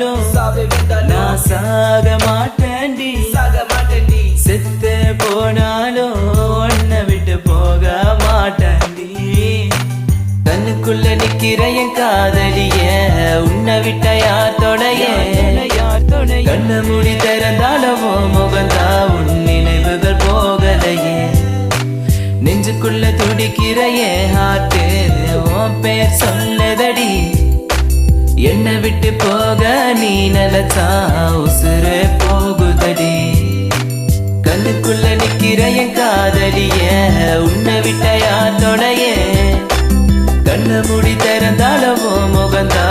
வந்தாலும் நான் சாக மாட்டேன்டி செத்து போனாலும் உன்னை விட்டு போக மாட்டேன்டி கண்ணுக்குள்ள நிக்கிற என் காதலிய உன்னை விட்ட யார் தொடைய கண்ண மூடி திறந்தாலும் முகந்தா உன் நினைவுகள் போகலையே நெஞ்சுக்குள்ள துடிக்கிற என் ஹார்ட்டு உன் பேர் சொல்லதடி என்னை விட்டு போக நீ நினைச்சா உசுறு போகுதடி கண்ணுக்குள்ள நிக்கிற என் காதலிய உன்னை விட்ட யார் தொடைய கண்ண மூடி திறந்தாலும் முகந்தா